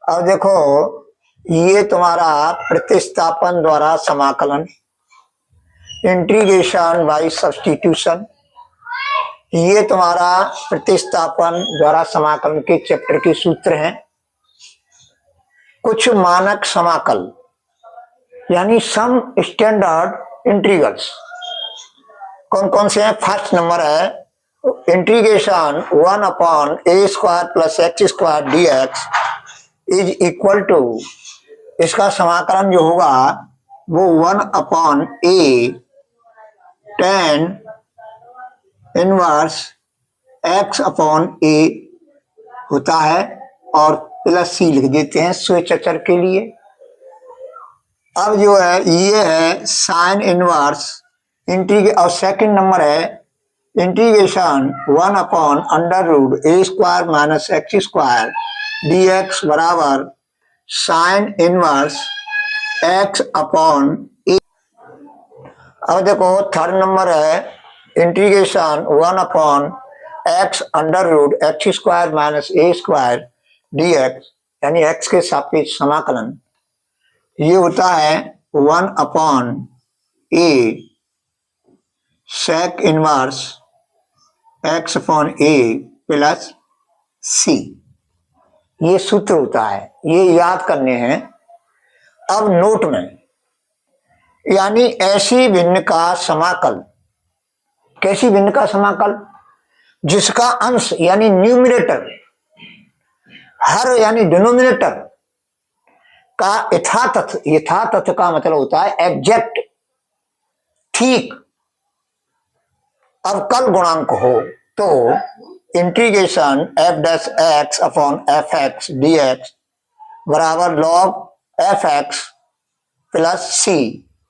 अब देखो, ये तुम्हारा प्रतिस्थापन द्वारा समाकलन, इंटीग्रेशन बाय सब्स्टिट्यूशन, ये तुम्हारा प्रतिस्थापन द्वारा समाकलन के चैप्टर के सूत्र हैं। कुछ मानक समाकल यानी सम स्टैंडर्ड इंटीग्रल्स कौन कौन से हैं? फर्स्ट नंबर है integration 1 upon a square plus x square d x is equal to, इसका समाकलन जो होगा वो 1 upon a tan inverse x upon a होता है और प्लस सी लिख देते हैं स्वेच्छ अचर के लिए। अब जो है ये है साइन इनवर्स और सेकंड नंबर है integration 1 upon under root a square minus x square d x बराबर sine inverse x upon a. अब देखो थर्ड नंबर है integration 1 upon x under root x square minus a square d x यानी x के सापेक्ष समाकलन, ये होता है 1 upon a sec inverse x upon a plus c, ये सूत्र होता है, ये याद करने हैं। अब नोट में यानी ऐसी भिन्न का समाकल, कैसी भिन्न का समाकल जिसका अंश यानी न्यूमरेटर हर यानी डिनोमिनेटर का यथातथ का मतलब होता है एग्जैक्ट, ठीक अवकल गुणांक हो तो integration F dash x upon F x D x बराबर लॉग एफ एक्स प्लस सी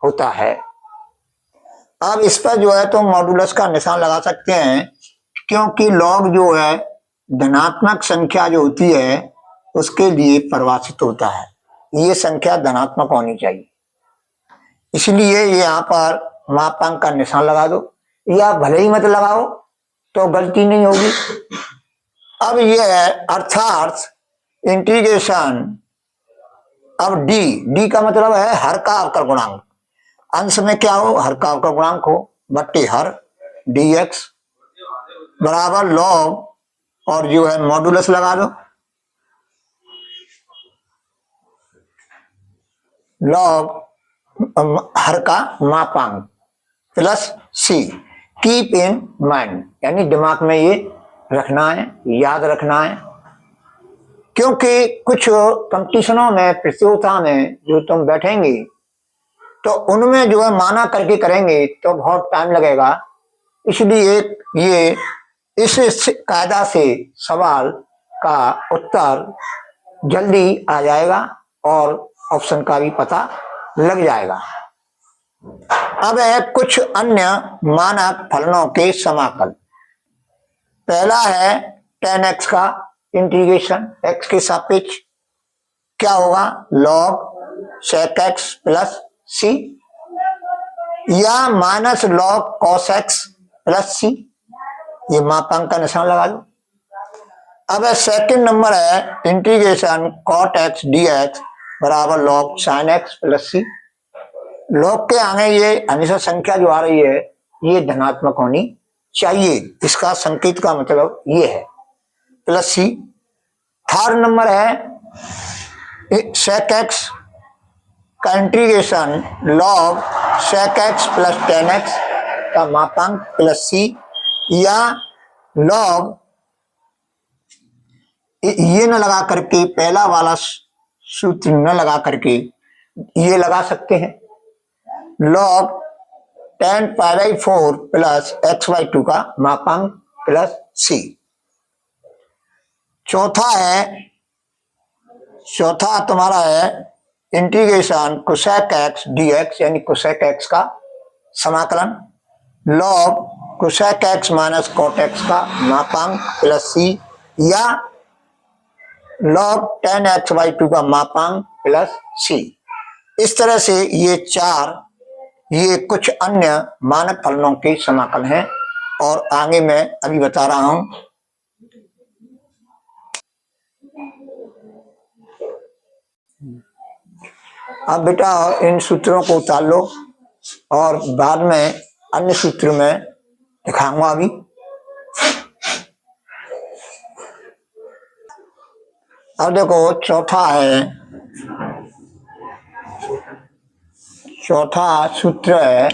होता है। अब इस पर जो है तो मॉडुलस का निशान लगा सकते हैं, क्योंकि लॉग जो है धनात्मक संख्या जो होती है उसके लिए परिभाषित होता है, ये संख्या धनात्मक होनी चाहिए, इसलिए ये यहाँ पर मापांक का निशान लगा दो, या भले ही मत लगाओ तो गलती नहीं होगी। अब ये है अर्थात इंटीग्रेशन, अब डी का मतलब है हर का अवकल गुणांक, अंश में क्या हो हर का अवकल गुणांक हो बट्टे हर डी एक्स बराबर लॉग और जो है मॉडुलस लगा दो, लॉग हर का मापांक plus c. Keep in mind यानी दिमाग में ये रखना है, याद रखना है, क्योंकि कुछ कंपटीशनों में प्रतियोगिता में जो तुम बैठेंगे तो उनमें जो है माना करके करेंगे तो बहुत टाइम लगेगा, इसलिए ये इस कायदा से सवाल का उत्तर जल्दी आ जाएगा और ऑप्शन का भी पता लग जाएगा। अब है कुछ अन्य मानक फलनों के समाकल। पहला है tan x का इंटीग्रेशन x के सापेक्ष क्या होगा log sec x plus c या minus log cos x plus c, ये मापांक का निशान लगा दो। अब सेकंड नंबर है इंटीग्रेशन cot x dx बराबर log sin x plus c, log के आगे ये हमेशा संख्या जो आ रही है ये धनात्मक होनी चाहिए, इसका संकेत का मतलब ये है प्लस सी। थर्ड नंबर है sec x का integration log sec x plus tan x का मापांक प्लस सी या लॉग, ये न लगा करके पहला वाला सूत्र न लगा करके ये लगा सकते हैं लॉग tan π/4 प्लस x/2 का मापांक प्लस सी। चौथा तुम्हारा है इंटीग्रेशन cosec x dx यानी cosec x का समाकलन log cosec x minus cot x का मापांक प्लस सी या लॉग tan x/2 का मापांक प्लस सी। इस तरह से ये कुछ अन्य मानक फलनों के समाकल हैं और आगे मैं अभी बता रहा हूं। अब बेटा इन सूत्रों को उतार लो और बाद में अन्य सूत्र में दिखाऊंगा अभी। अब देखो चौथा सूत्र है।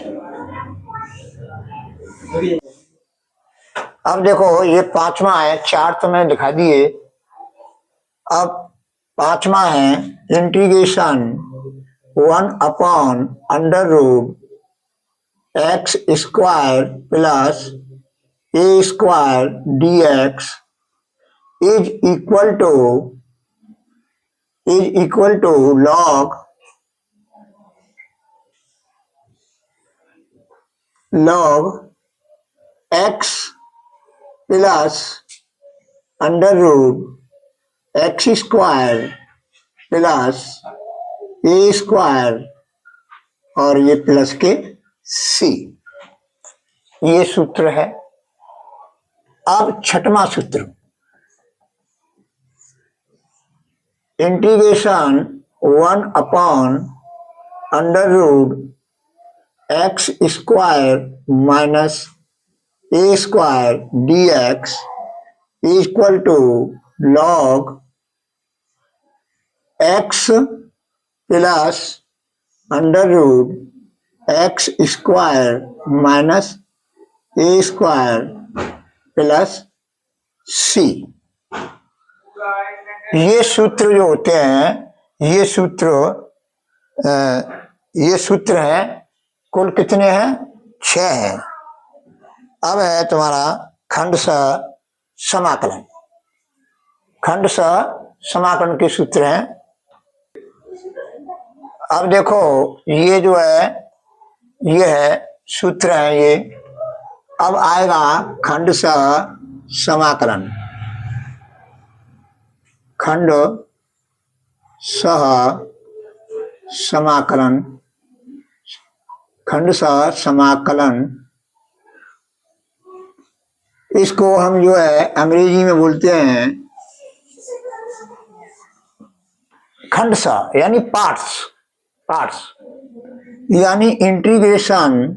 अब देखो ये पांचवा है, चार तो मैंने दिखा दिए। अब पांचवा है integration 1/√x square plus a square dx is equal to log x plus √x square plus a square और ये प्लस के c, ये सूत्र है। अब छठवां सूत्र integration 1/√x square minus a square dx equal to log x plus √x square minus a square plus c। ये सूत्र जो होते हैं, ये सूत्र है कुल कितने हैं? 6 हैं। अब है तुम्हारा खंडशः समाकलन। खंडशः समाकलन के सूत्र हैं। अब देखो ये जो है ये है सूत्र है ये। अब आएगा खंडशः समाकलन। खंडशः समाकलन, खंडशः समाकलन, इसको हम जो है अंग्रेजी में बोलते हैं खंडशः यानी पार्ट्स यानी इंटीग्रेशन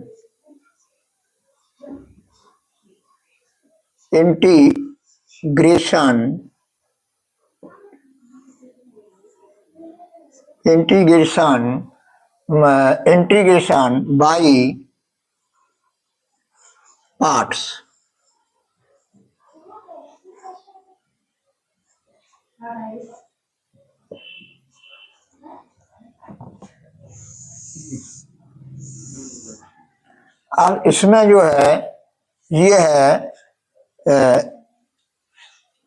बाई पार्ट्स। अब इसमें जो है ये है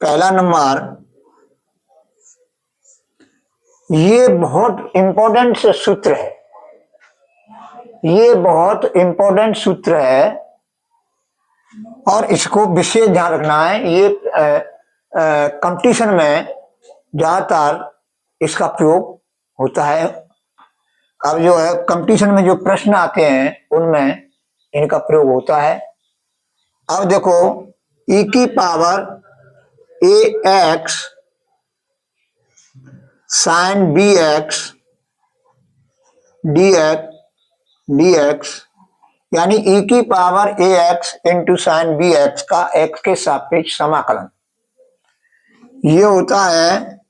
पहला नंबर, ये बहुत इंपॉर्टेंट सूत्र है। ये बहुत इंपॉर्टेंट सूत्र है और इसको विशेष ध्यान रखना है। ये कंपटीशन में ज्यादातर इसका प्रयोग होता है। अब जो है कंपटीशन में जो प्रश्न आते हैं उनमें इनका प्रयोग होता है। अब देखो e की power ax sin bx dx यानी e की power ax into sine bx का x के सापेक्ष समाकलन, ये होता है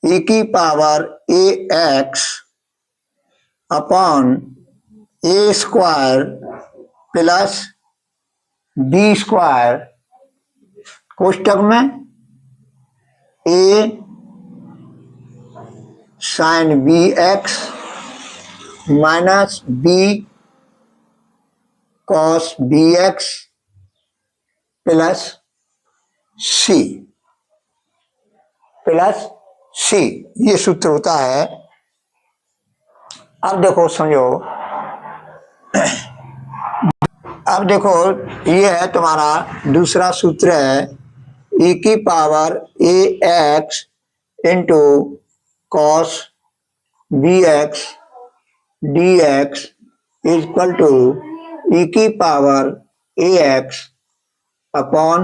e की power ax upon a square plus b square कोष्टक में a sine bx minus b cos bx plus c, ये सूत्र होता है। अब देखो समझो, अब देखो ये है तुम्हारा दूसरा सूत्र है e की power ax into cos bx dx equal to e की power ax upon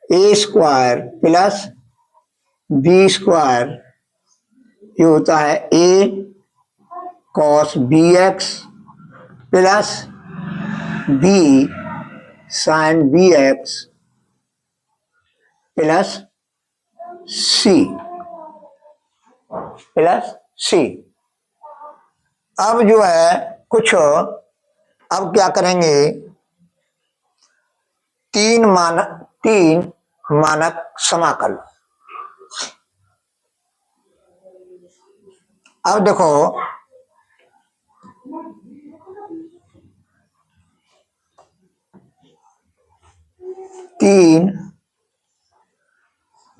a square plus b square ये होता है a cos b x plus b sine b x plus c. अब जो है कुछ, अब क्या करेंगे, तीन मानक समाकल। अब देखो तीन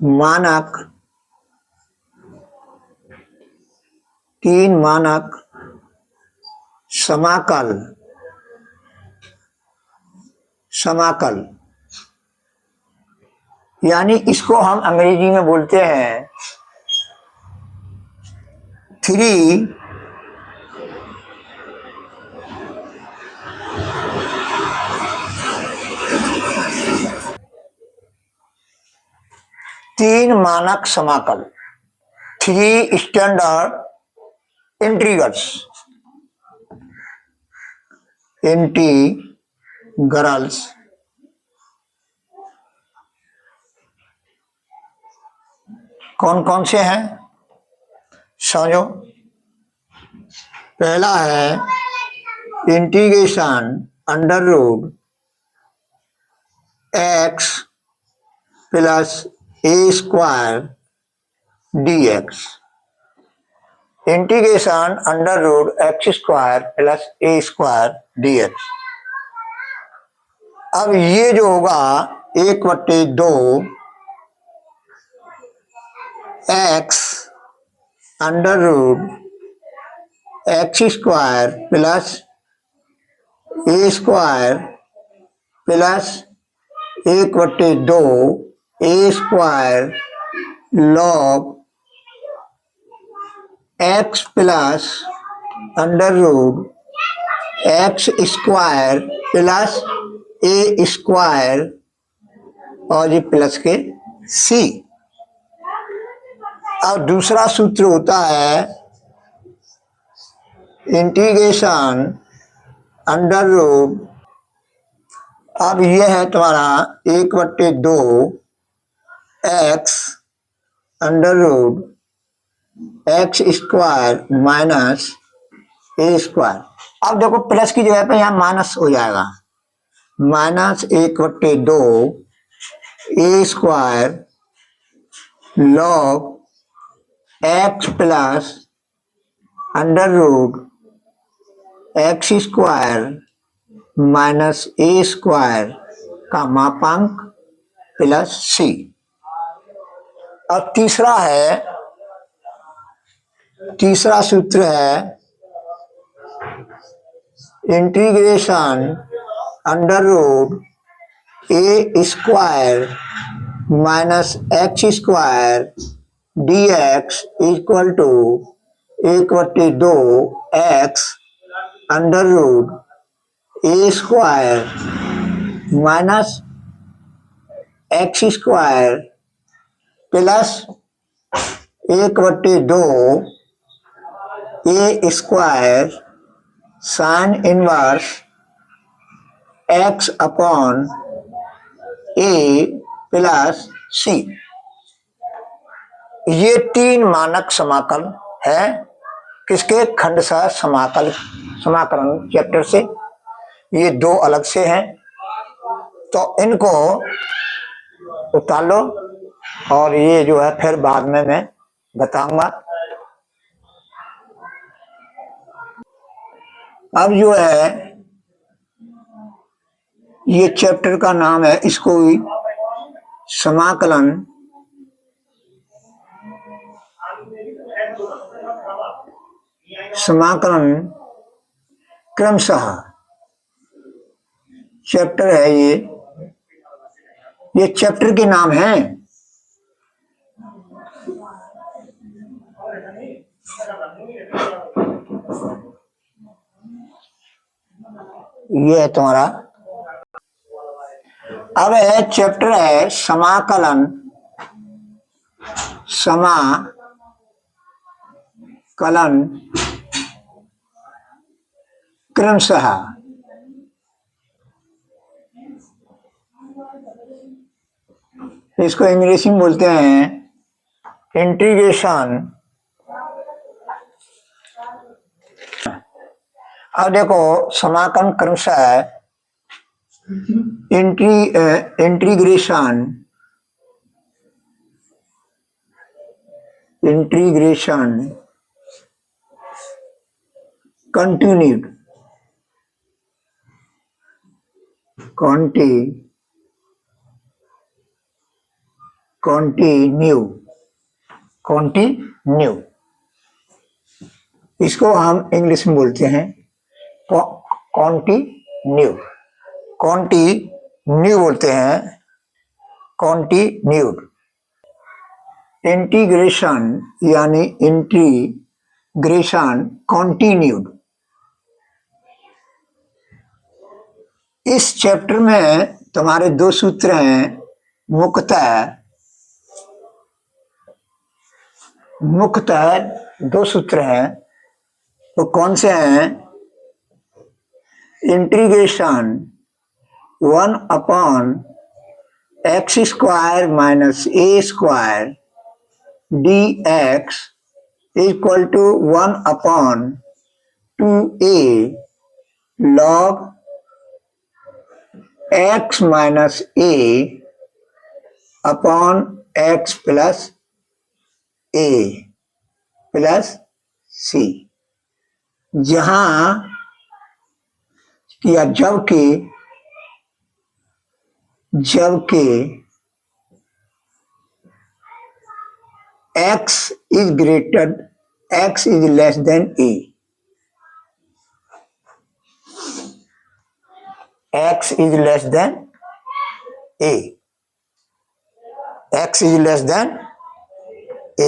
मानक समाकल यानी इसको हम अंग्रेजी में बोलते हैं तीन मानक समाकल, थ्री स्टैंडर्ड इंटीग्रल्स कौन कौन से हैं समझो। पहला है integration under root x plus a square d x. Integration under root x square plus a square d x. अब ये जो होगा 1/2 x under root x square plus a square plus 1/2 a square log x plus under root x square plus a square और ये plus के सी। अब दूसरा सूत्र होता है इंटीग्रेशन अंडर रूट, अब यह है तुम्हारा 1/2 x under root x square minus a square. अब देखो प्लस की जगह पे यहाँ माइनस हो जाएगा, minus 1/2 a square log x plus under root x square minus a square का मापांक प्लस सी। अब तीसरा सूत्र है integration under root a square minus x square d x equal to 1/2 x under root a square minus x square plus 1/2 a square sine inverse x upon a plus c. ये तीन मानक समाकल है किसके, खंडशः समाकलन चैप्टर से। ये दो अलग से हैं, तो इनको उतार लो और ये जो है फिर बाद में मैं बताऊंगा। अब जो है ये चैप्टर का नाम है, इसको भी समाकलन क्रमशः चैप्टर है। ये चैप्टर के नाम है। ये है तुम्हारा, अब है चैप्टर है समाकलन कलन क्रमशः इसको इंग्लिश में बोलते हैं इंटीग्रेशन। अब देखो समाकलन क्रमशः इंटीग्रेशन continued continue इसको हम इंग्लिश में बोलते हैं continue बोलते हैं continued। इंटीग्रेशन यानी इंटीग्रेशन continued। इस चैप्टर में तुम्हारे दो सूत्र हैं, मुख्यतः दो सूत्र हैं। तो कौन से हैं? Integration 1/x² minus a² dx equal to 1/2a log x minus a upon x plus a plus c, जहां या जबकि x is less than a, x is less than a, x is less than a।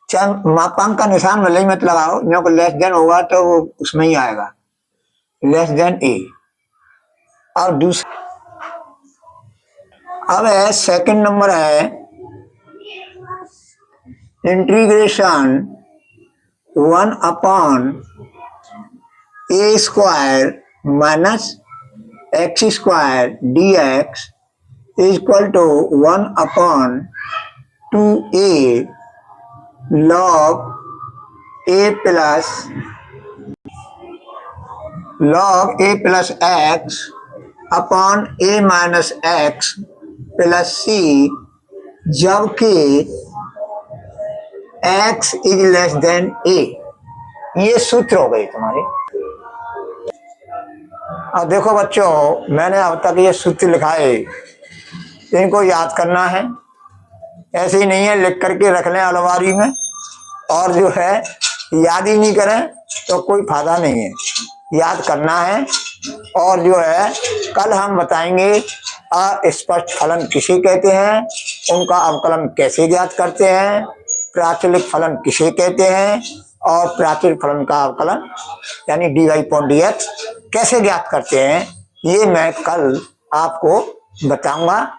चाहे मापांक का निशान भले ही मत लगाओ, जो लेस देन होगा तो वो उसमें ही आएगा, लेस देन a। और दूसरा अब है सेकंड नंबर है integration 1/a² minus x² dx equal to 1/2a log a plus x upon a minus x plus c, जबकि x is less than a। ये सूत्र हो गई तुम्हारी। अब देखो बच्चों, मैंने अब तक ये सूत्र लिखाए, इनको याद करना है। ऐसे ही नहीं है लिख करके रख लें अलमारी में और जो है याद ही नहीं करें तो कोई फायदा नहीं है, याद करना है। और जो है कल हम बताएंगे अस्पष्ट फलन किसे कहते हैं, उनका अवकलन कैसे ज्ञात करते हैं, प्राचलिक फलन किसे कहते हैं और प्राचलिक फलन का अवकलन यानी dy/dx कैसे ज्ञात करते हैं, ये मैं कल आपको बताऊंगा।